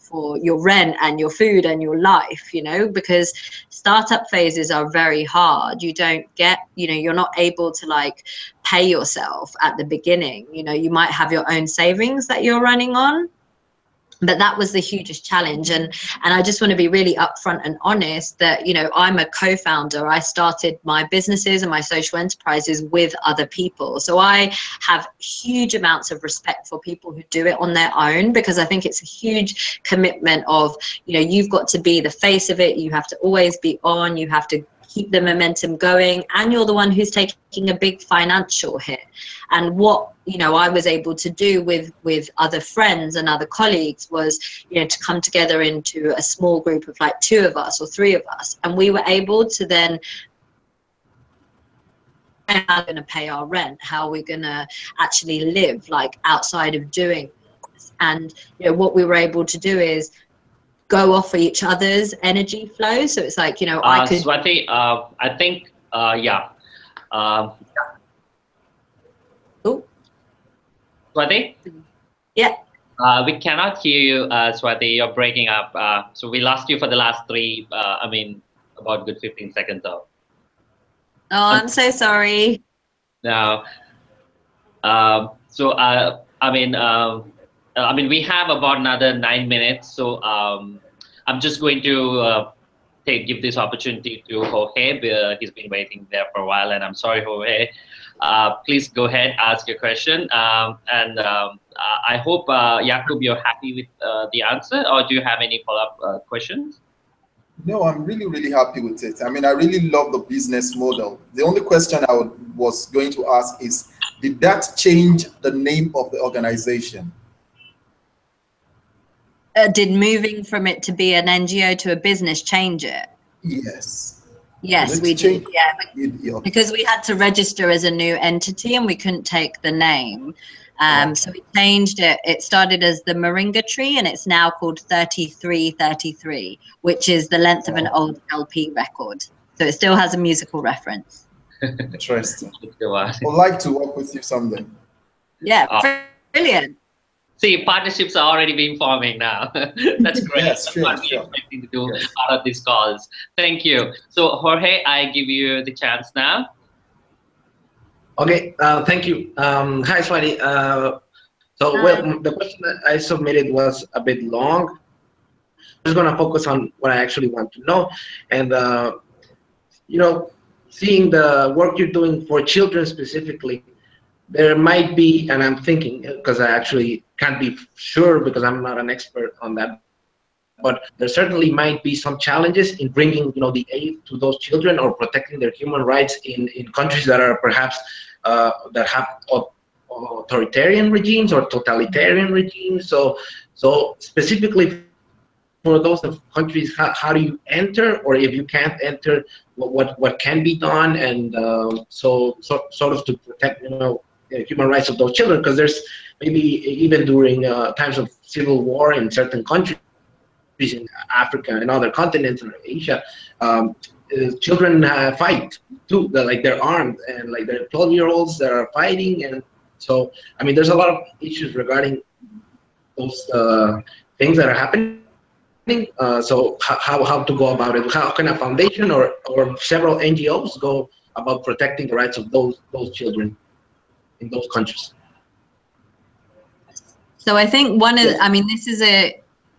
rent and your food and your life, you know, because startup phases are very hard. You don't get, you know, you're not able to like pay yourself at the beginning. You know, you might have your own savings that you're running on. But that was the hugest challenge. And I just want to be really upfront and honest that, you know, I'm a co-founder. I started my businesses and my social enterprises with other people. So I have huge amounts of respect for people who do it on their own, because I think it's a huge commitment of, you know, you've got to be the face of it. You have to always be on. You have to keep the momentum going, and you're the one who's taking a big financial hit. And what, you know, I was able to do with other friends and other colleagues was, you know, to come together into a small group of like 2 of us or 3 of us, and we were able to then, how are we going to pay our rent, how are we going to actually live like outside of doing this. And, you know, what we were able to do is go off of each other's energy flow. So it's like, you know, I could... Swati, I think, yeah. Oh. Swati? Yeah. We cannot hear you, Swati. You're breaking up. So we lost you for the last 3, I mean, about good 15 seconds though. Oh, I'm so sorry. No. So, I mean, we have about another 9 minutes. So I'm just going to give this opportunity to Jorge. He's been waiting there for a while, and I'm sorry, Jorge. Please go ahead, ask your question. I hope, Jakub, you're happy with the answer, or do you have any follow-up questions? No, I'm really, really happy with it. I mean, I really love the business model. The only question I was going to ask is, did that change the name of the organization? Did moving from it to be an NGO to a business change it? Yes. Yes, we did. Yeah, because we had to register as a new entity and we couldn't take the name. So we changed it. It started as the Moringa Tree, and it's now called 3333, which is the length of an old LP record. So it still has a musical reference. Interesting. I'd like to work with you someday. Yeah, brilliant. See, partnerships are already being forming now. That's great. Yes, sure, That's what we're expecting to do out of these calls. Thank you. So Jorge, I give you the chance now. Okay, thank you. Hi, Swati. Well, the question that I submitted was a bit long. I'm just going to focus on what I actually want to know. And, you know, seeing the work you're doing for children specifically, there might be, and I'm thinking, because I actually can't be sure because I'm not an expert on that, but there certainly might be some challenges in bringing, you know, the aid to those children or protecting their human rights in countries that are perhaps that have authoritarian regimes or totalitarian regimes. So specifically for those countries, how do you enter, or if you can't enter, what can be done, and sort of to protect, you know, human rights of those children, because there's maybe even during times of civil war in certain countries in Africa and other continents in Asia, children fight too. They're armed, and like they're 12-year-olds that are fighting, and so I mean there's a lot of issues regarding those things that are happening. So how to go about it? How can a foundation or several NGOs go about protecting the rights of those children in those countries? So I think one of the, I mean, this is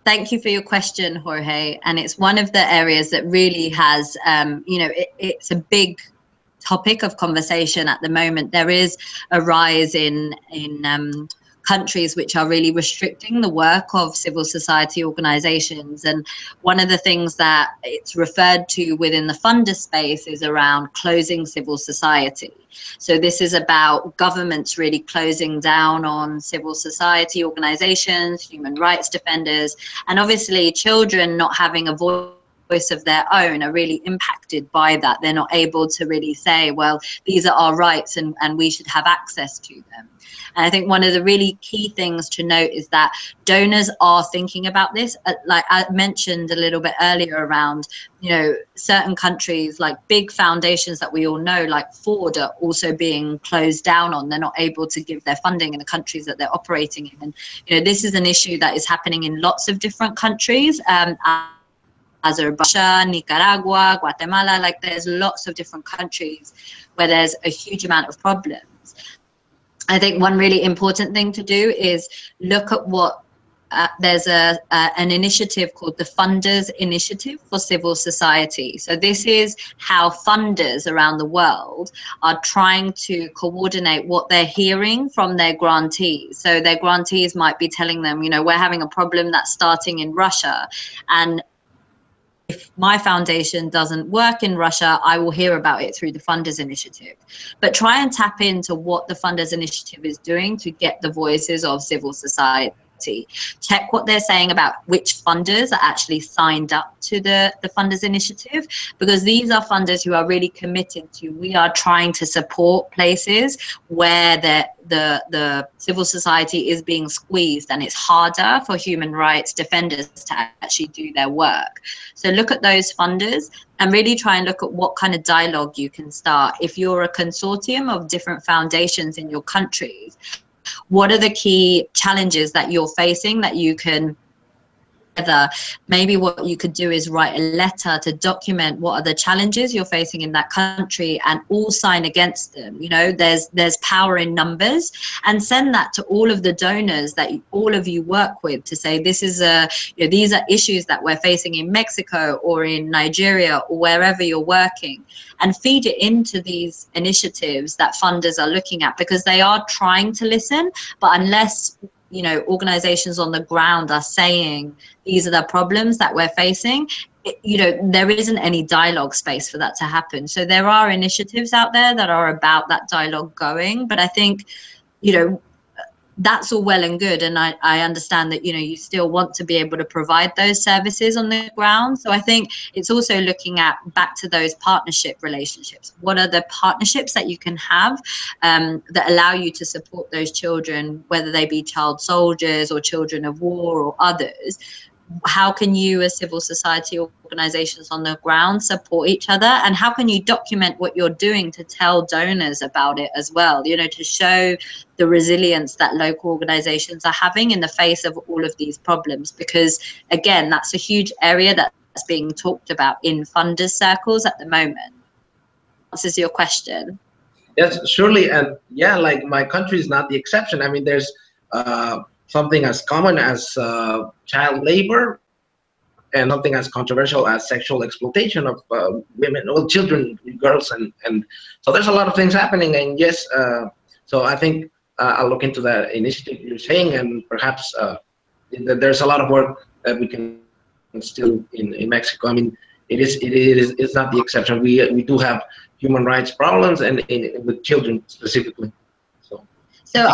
Thank you for your question, Jorge. And it's one of the areas that really has, it's a big topic of conversation at the moment. There is a rise in countries which are really restricting the work of civil society organizations. And one of the things that it's referred to within the funder space is around closing civil society. So this is about governments really closing down on civil society organizations, human rights defenders, and obviously children not having a voice of their own are really impacted by that. They're not able to really say, well, these are our rights and we should have access to them. And I think one of the really key things to note is that donors are thinking about this. Like I mentioned a little bit earlier around, certain countries, like big foundations that we all know, like Ford, are also being closed down on. They're not able to give their funding in the countries that they're operating in. And, this is an issue that is happening in lots of different countries. Azerbaijan, Nicaragua, Guatemala, like there's lots of different countries where there's a huge amount of problems. I think one really important thing to do is look at what there's an initiative called the Funders Initiative for Civil Society. So this is how funders around the world are trying to coordinate what they're hearing from their grantees. So their grantees might be telling them, we're having a problem that's starting in Russia, and if my foundation doesn't work in Russia, I will hear about it through the Funders Initiative. But try and tap into what the Funders Initiative is doing to get the voices of civil society. Check what they're saying about which funders are actually signed up to the Funders Initiative, because these are funders who are really committed to, we are trying to support places where the civil society is being squeezed and it's harder for human rights defenders to actually do their work. So look at those funders and really try and look at what kind of dialogue you can start. If you're a consortium of different foundations in your countries, what are the key challenges that you're facing that you can maybe what you could do is write a letter to document what are the challenges you're facing in that country and all sign against them. There's power in numbers, and send that to all of the donors that all of you work with to say, this is these are issues that we're facing in Mexico or in Nigeria or wherever you're working, and feed it into these initiatives that funders are looking at, because they are trying to listen, but unless organizations on the ground are saying these are the problems that we're facing, there isn't any dialogue space for that to happen. So there are initiatives out there that are about that dialogue going, but I think that's all well and good, and I understand that you still want to be able to provide those services on the ground. So I think it's also looking at back to those partnership relationships. What are the partnerships that you can have that allow you to support those children, whether they be child soldiers or children of war or others? How can you as civil society organizations on the ground support each other, and how can you document what you're doing to tell donors about it as well, to show the resilience that local organizations are having in the face of all of these problems? Because again, that's a huge area that's being talked about in funders circles at the moment. Answers your question. Yes, surely. And yeah, like my country is not the exception. I mean, there's something as common as child labor, and something as controversial as sexual exploitation of women, well, children, girls, and so there's a lot of things happening. And yes, so I think I'll look into that initiative you're saying, and perhaps there's a lot of work that we can still in Mexico. I mean, it's not the exception. We do have human rights problems, and with children specifically. So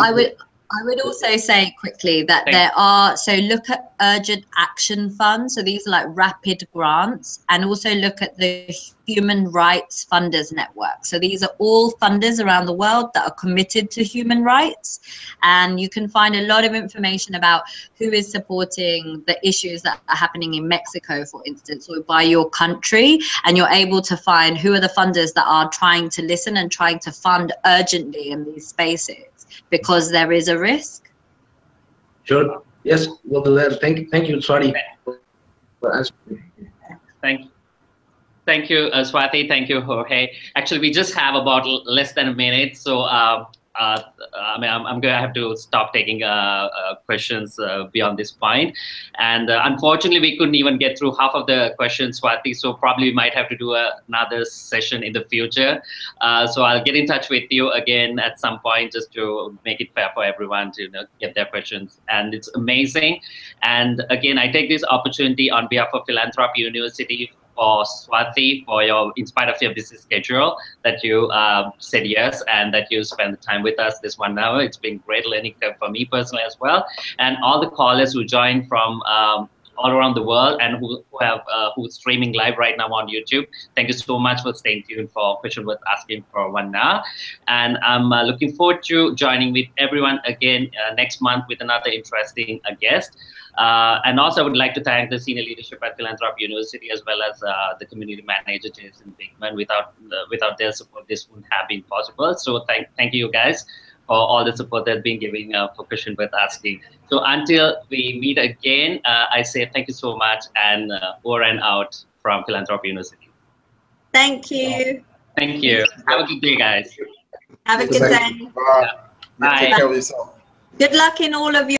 I would also say quickly that there are, so look at urgent action funds. So these are like rapid grants, and also look at the human rights funders network. So these are all funders around the world that are committed to human rights. And you can find a lot of information about who is supporting the issues that are happening in Mexico, for instance, or by your country. And you're able to find who are the funders that are trying to listen and trying to fund urgently in these spaces, because there is a risk. Sure. Yes, we'll do that. Thank you, Swati. Thank you, Swati. Thank you, Jorge. Actually, we just have about less than a minute, so I mean, I'm going to have to stop taking questions beyond this point. And unfortunately, we couldn't even get through half of the questions, Swati. So probably we might have to do another session in the future. So I'll get in touch with you again at some point just to make it fair for everyone to get their questions. And it's amazing. And again, I take this opportunity on behalf of Philanthropy University for Swati, for your, in spite of your busy schedule, that you said yes and that you spent the time with us this 1 hour. It's been great learning curve for me personally as well. And all the callers who joined from all around the world and who's streaming live right now on YouTube. Thank you so much for staying tuned for Question Worth Asking for 1 hour. And I'm looking forward to joining with everyone again next month with another interesting guest. And also I would like to thank the senior leadership at Philanthropy University as well as the community manager, Jason Bigman. Without their support, this wouldn't have been possible. So thank you guys for all the support that's been giving for Question Worth Asking. So until we meet again, I say thank you so much and over and out from Philanthropy University. Thank you. Thank you. Have a good day, guys. Have a good day. Bye. Bye. Take care of yourself. Good luck in all of your